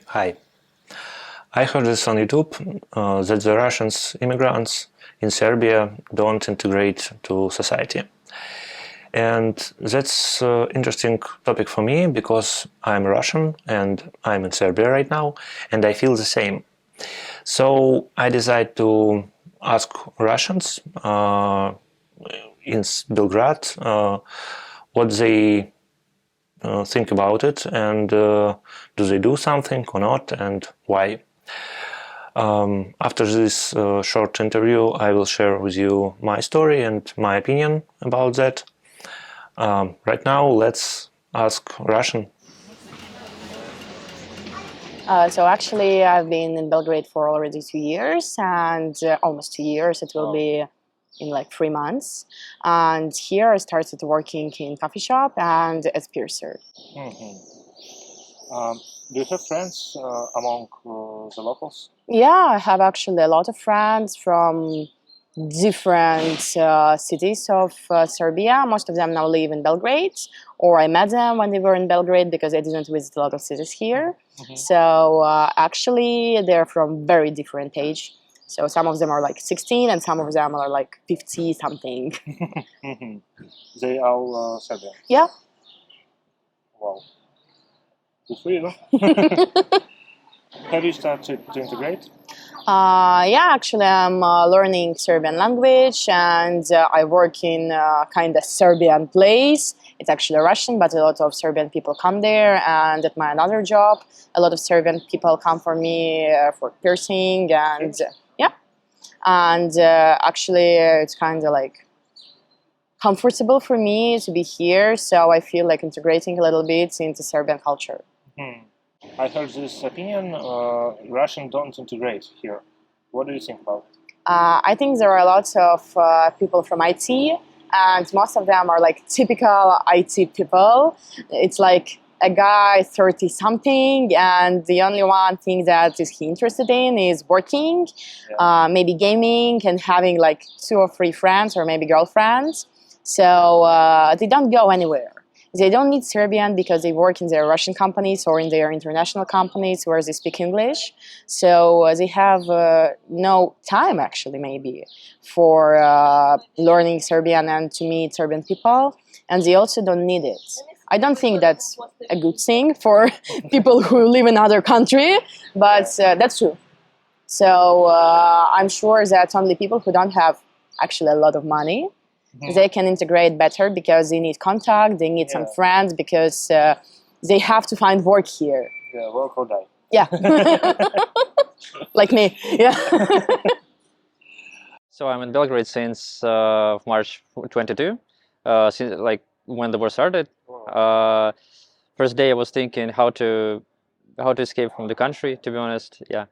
Hi. I heard this on YouTube that the Russians immigrants in Serbia don't integrate to society. And that's an interesting topic for me because I'm Russian and I'm in Serbia right now and I feel the same. So I decided to ask Russians in Belgrade what they think about it and do they do something or not and why. After this short interview, I will share with you my story and my opinion about that. Right now, let's ask Russian. So actually, I've been in Belgrade for already 2 years, and almost 2 years. It will be in like 3 months. And here I started working in coffee shop and as piercer. Do you have friends among the locals? Yeah, I have actually a lot of friends from different cities of Serbia. Most of them now live in Belgrade, or I met them when they were in Belgrade because I didn't visit a lot of cities here. So actually, they're from very different age. So some of them are like 16, and some of them are like 50 something. They all Serbian. Yeah. Wow. Good for you. Have you started to integrate? Yeah, actually, I'm learning Serbian language, and I work in kind of Serbian place. It's actually Russian, but a lot of Serbian people come there. And at my another job, a lot of Serbian people come for me for piercing, and yeah, and actually, it's kind of like comfortable for me to be here. So I feel like integrating a little bit into Serbian culture. I heard this opinion, Russian don't integrate here. What do you think about it? I think there are lots of people from IT, and most of them are like typical IT people. It's like a guy 30 something, and the only one thing that is he interested in is working, maybe gaming, and having like 2 or 3 friends or maybe girlfriends. So they don't go anywhere. They don't need Serbian because they work in their Russian companies or in their international companies where they speak English. So they have no time, actually, maybe, for learning Serbian and to meet Serbian people. And they also don't need it. I don't think that's a good thing for people who live in other country, but that's true. So I'm sure that only people who don't have actually a lot of money, they can integrate better because they need contact, they need some friends because they have to find work here. Yeah, work or die. Yeah. Like me. Yeah. So I'm in Belgrade since March 22, since like when the war started. First day I was thinking how to escape from the country, to be honest. Yeah,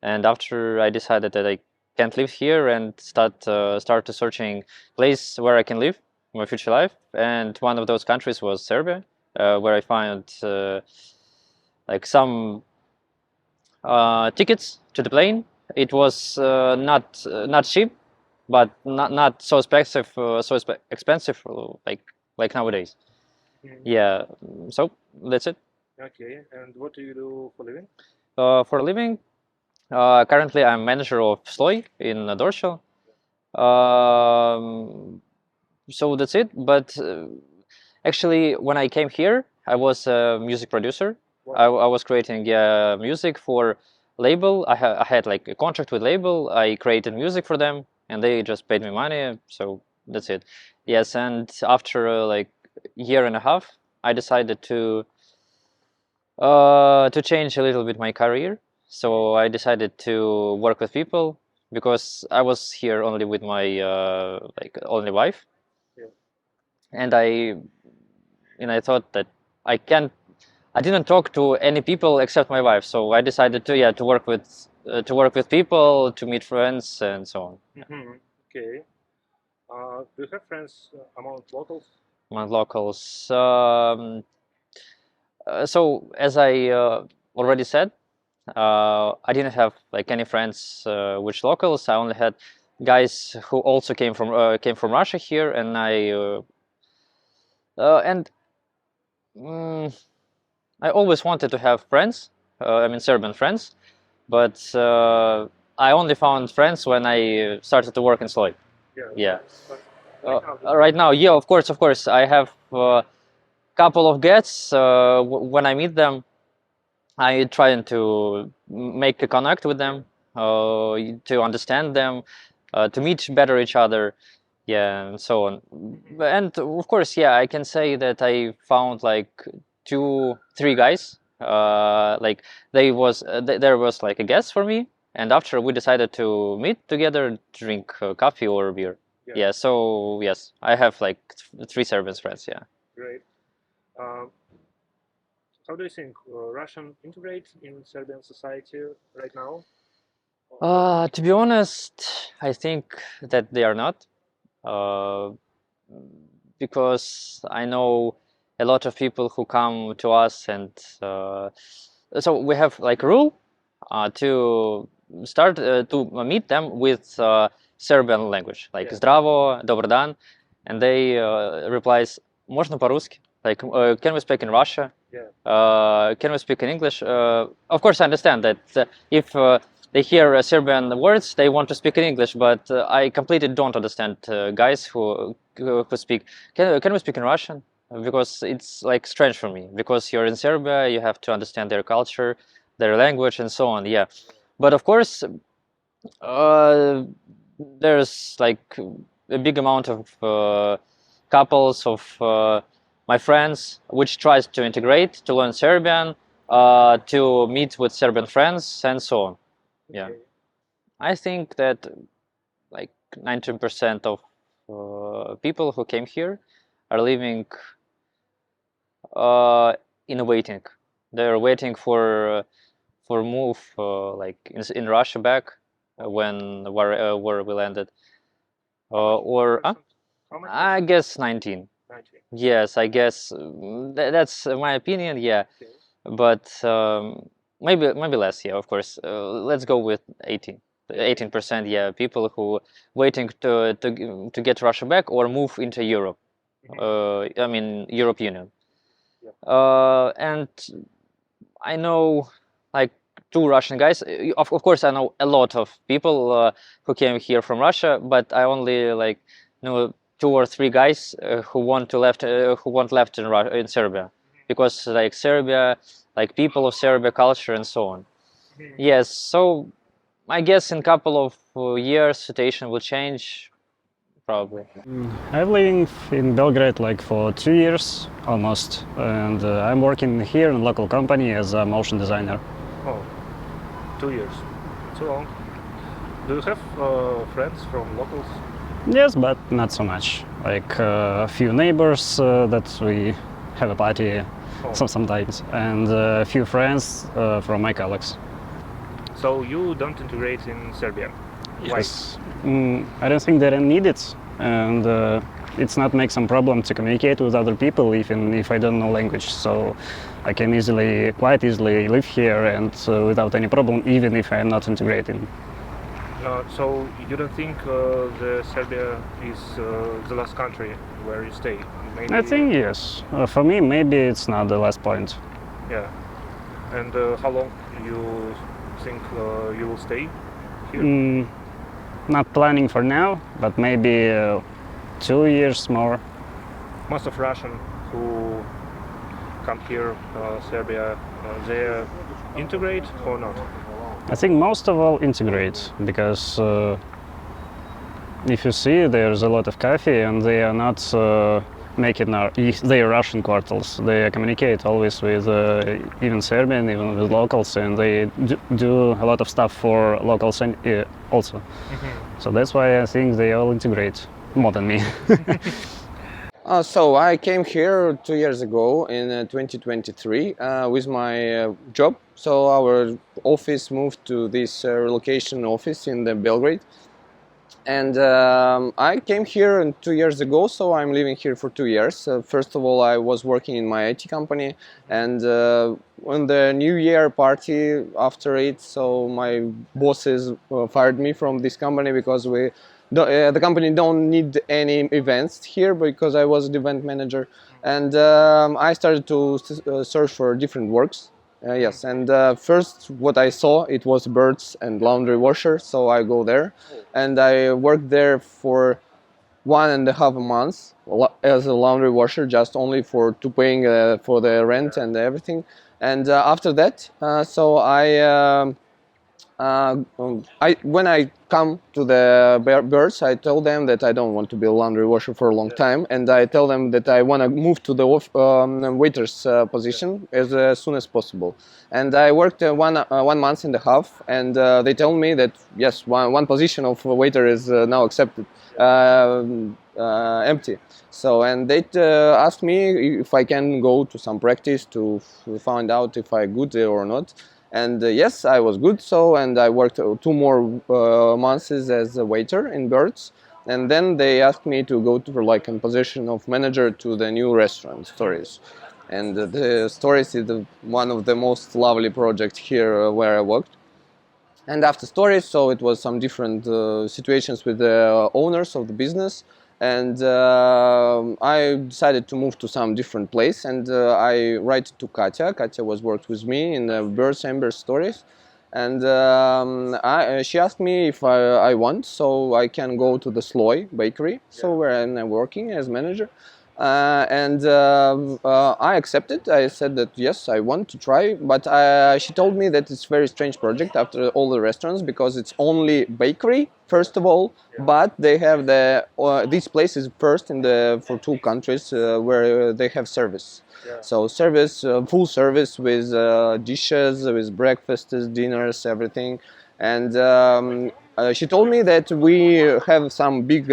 and after I decided that I can't live here and start to searching place where I can live my future life, and one of those countries was Serbia, where I found like some tickets to the plane. It was not cheap, but not so expensive like nowadays. Yeah, so that's it. Okay, and what do you do for living? For a living, currently I'm manager of Sloy in Dorshel. So that's it. But actually, when I came here, I was a music producer. I was creating music for label. I had like a contract with label. I created music for them, and they just paid me money. So that's it. Yes, and after like year and a half, I decided to change a little bit my career. So I decided to work with people because I was here only with my like only wife, and I thought that I didn't talk to any people except my wife. So I decided to work with people, to meet friends, and so on. Okay. Do you have friends among locals? Among locals. So as I already said, I didn't have like any friends which locals. I only had guys who also came from Russia here, and I always wanted to have friends I mean Serbian friends, but I only found friends when I started to work in Sloy. Yeah. Right now, yeah, of course, I have a couple of gets. When I meet them, I try to make a connect with them, to understand them, to meet better each other, yeah, and so on. And of course, yeah, I can say that I found like 2, 3 guys. Like there was like a guest for me, and after we decided to meet together, drink coffee or beer. Yeah. So yes, I have like 3 Serbian friends. Yeah. Great. How do you think Russian integrate in Serbian society right now? To be honest, I think that they are not, uh, because I know a lot of people who come to us, and so we have like a rule to start to meet them with Serbian language, like "Zdravo," "Dobar dan," and they replies "Можно по-русски?" Like, can we speak in Russia? Can we speak in English? Of course, I understand that if they hear Serbian words, they want to speak in English, but I completely don't understand guys who speak. Can we speak in Russian? Because it's like strange for me. Because you're in Serbia, you have to understand their culture, their language, and so on. Yeah, but of course, there's like a big amount of couples of my friends which tries to integrate, to learn Serbian, to meet with Serbian friends, and so on. Yeah, I think that like 19% of people who came here are living in waiting. They're waiting for move like in Russia back when war will ended, or I guess 19. 19. Yes, I guess that's my opinion. Yeah, but maybe less. Yeah, of course. Let's go with 18. 18%. Yeah, people who waiting to get Russia back or move into Europe. I mean Europe Union. And I know like 2 Russian guys. Of course, I know a lot of people who came here from Russia, but I only like know 2 or 3 guys who want left in Serbia, because like Serbia, like people of Serbia, culture, and so on. Yes, so I guess in couple of years situation will change, probably. I'm living in Belgrade like for 2 years almost, and I'm working here in a local company as a motion designer. Oh, 2 years. Too long. Do you have friends from locals? Yes, but not so much. Like a few neighbors that we have a party sometimes, and a few friends from my colleagues. So you don't integrate in Serbia? Yes. I don't think that I need it, and it's not make some problem to communicate with other people even if I don't know language. So I can quite easily live here and without any problem, even if I'm not integrating. So you don't think the Serbia is the last country where you stay? Maybe... I think yes. For me, maybe it's not the last point. Yeah. And how long you think you will stay here? Not planning for now, but maybe 2 years more. Most of Russian who come here, Serbia, they integrate or not? I think most of all integrate, because if you see, there's a lot of coffee and they are not making their Russian quarters. They communicate always with even Serbian, even with locals, and they do a lot of stuff for locals also. So that's why I think they all integrate more than me. So I came here 2 years ago in 2023 with my job. So our office moved to this relocation office in the Belgrade. And I came here 2 years ago, so I'm living here for 2 years. First of all, I was working in my IT company, and on the New Year party after it, so my bosses fired me from this company because the company don't need any events here, because I was the event manager, and I started to search for different works. Yes, and first what I saw, it was birds and laundry washer, so I go there, and I worked there for 1.5 months as a laundry washer, just only for to paying for the rent and everything. And after that, when I come to the birds, I tell them that I don't want to be a laundry washer for a long time, and I tell them that I want to move to the waiter's position as soon as possible. And I worked 1.5 months, and they tell me that yes, one position of waiter is now accepted, empty. So, and they asked me if I can go to some practice to find out if I good or not. And yes, I was good. So, and I worked 2 more months as a waiter in Birds. And then they asked me to go to like a position of manager to the new restaurant, Stories. And the Stories is one of the most lovely projects here where I worked. And after Stories, so it was some different situations with the owners of the business. And I decided to move to some different place, and I write to Katya. Katya was worked with me in Birds Amber Stories, and she asked me if I want, so I can go to the Sloy bakery, so where I'm working as manager. I accepted. I said that yes, I want to try, but she told me that it's a very strange project after all the restaurants, because it's only bakery first of all, but they have this place is first in the for 2 countries where they have service. So service, full service with dishes, with breakfasts, dinners, everything. And she told me that we have some big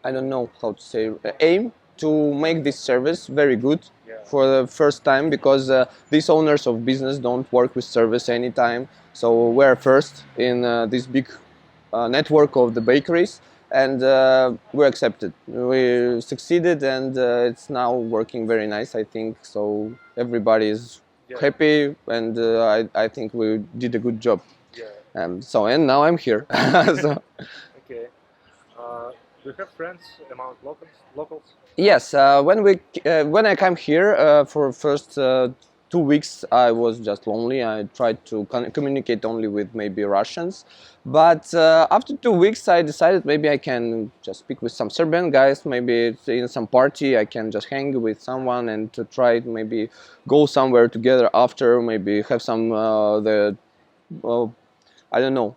I don't know how to say, aim to make this service very good for the first time, because these owners of business don't work with service anytime. So we're first in this big network of the bakeries, and we accepted. We succeeded, and it's now working very nice, I think. So everybody is happy, and I think we did a good job. So, and now I'm here. So. Okay. Do you have friends among locals? Yes, when I came here for first 2 weeks, I was just lonely. I tried to communicate only with maybe Russians, but after 2 weeks, I decided maybe I can just speak with some Serbian guys. Maybe in some party, I can just hang with someone and to try maybe go somewhere together after. Maybe have some I don't know.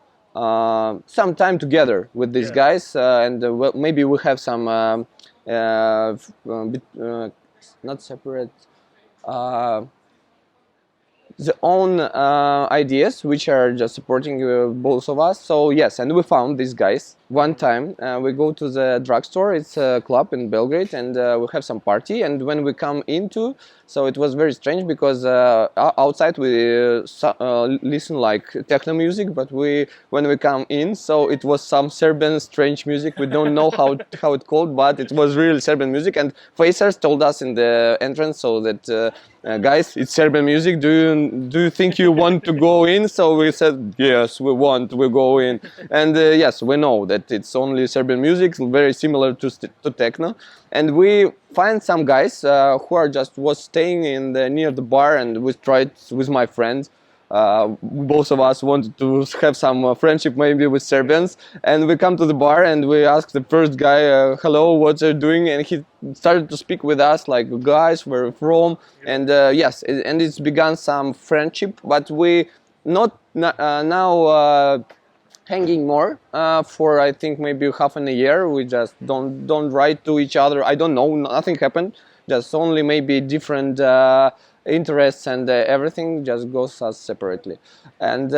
Some time together with these guys, and well, maybe we have some not separate the own ideas which are just supporting both of us. So yes, and we found these guys one time. We go to the drugstore, it's a club in Belgrade, and we have some party. And when we come into, so it was very strange, because outside we listen like techno music, but when we come in, so it was some Serbian strange music. We don't know how it called, but it was real Serbian music. And facers told us in the entrance, so that guys, it's Serbian music. Do you think you want to go in? So we said yes, we want. We go in, and yes, we know that it's only Serbian music, very similar to techno. And we find some guys who are was staying in near the bar, and we tried with my friends. Both of us wanted to have some friendship maybe with Serbians, and we come to the bar and we ask the first guy, hello, what are you doing? And he started to speak with us like, guys, where from? And yes, and it's begun some friendship, but we not now hanging more for I think maybe half a year. We just don't write to each other. I don't know, nothing happened, just only maybe different interests, and everything just goes us separately. And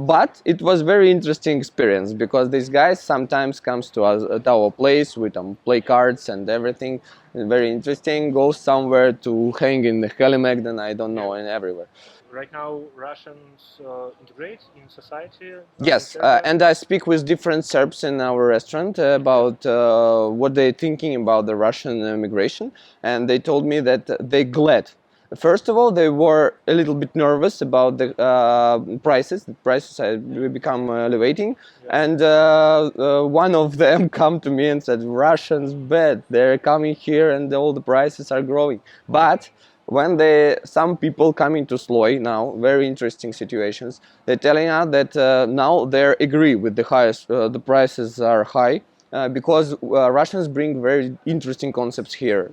but it was very interesting experience, because these guys sometimes comes to us at our place with play cards and everything. And very interesting, go somewhere to hang in the Kalimegdan, I don't know, and everywhere. Right now, Russians integrate in society? Yes, and I speak with different Serbs in our restaurant about what they're thinking about the Russian immigration, and they told me that they're glad. First of all, they were a little bit nervous about the prices. The prices have become elevating, and one of them come to me and said, "Russians bad. They're coming here, and all the prices are growing." But when some people coming to Sloy now, very interesting situations, they're telling us that now they agree with the highest, the prices are high. Because Russians bring very interesting concepts here.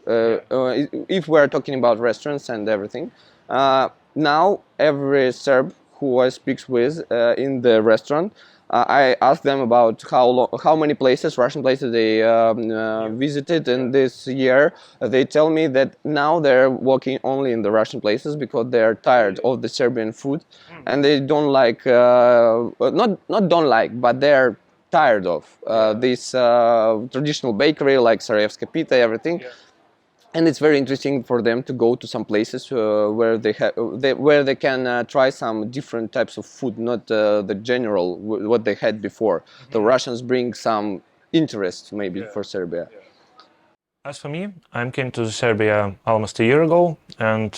If we're talking about restaurants and everything, now every Serb who I speaks with in the restaurant, I ask them about how many places, Russian places they visited in this year. They tell me that now they're working only in the Russian places because they're tired of the Serbian food, and they don't like, not don't like, but they're tired of this traditional bakery like Sarajevska pita, everything. And it's very interesting for them to go to some places where they can try some different types of food, not the general what they had before. The Russians bring some interest maybe for Serbia. As for me, I came to Serbia almost a year ago, and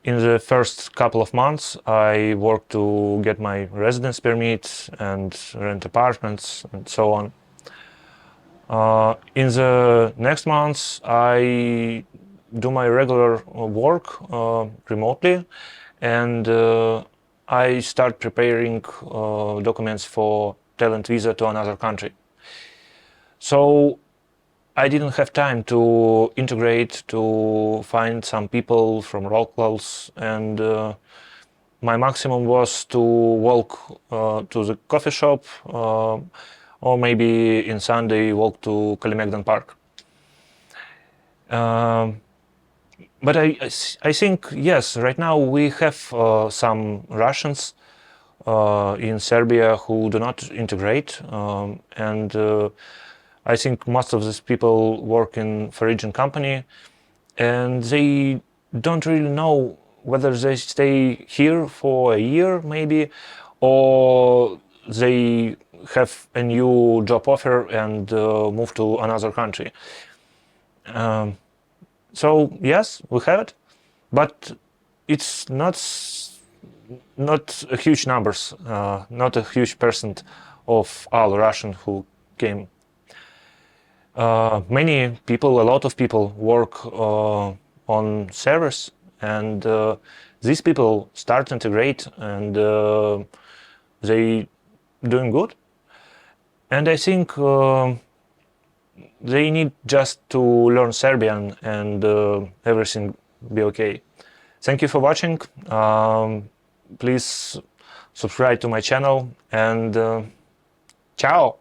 in the first couple of months I worked to get my residence permit and rent apartments and so on. In the next months I do my regular work remotely, and I start preparing documents for talent visa to another country. So I didn't have time to integrate, to find some people from locals, and my maximum was to walk to the coffee shop, or maybe in Sunday walk to Kalemegdan Park. But I think, yes, right now we have some Russians in Serbia who do not integrate, and I think most of these people work in foreign company, and they don't really know whether they stay here for a year maybe, or they have a new job offer and move to another country. So yes, we have it, but it's not a huge numbers, not a huge percent of all Russian who came. Many people, a lot of people work on servers, and these people start to integrate, and they doing good. And I think they need just to learn Serbian, and everything be okay. Thank you for watching. Please subscribe to my channel, and ciao.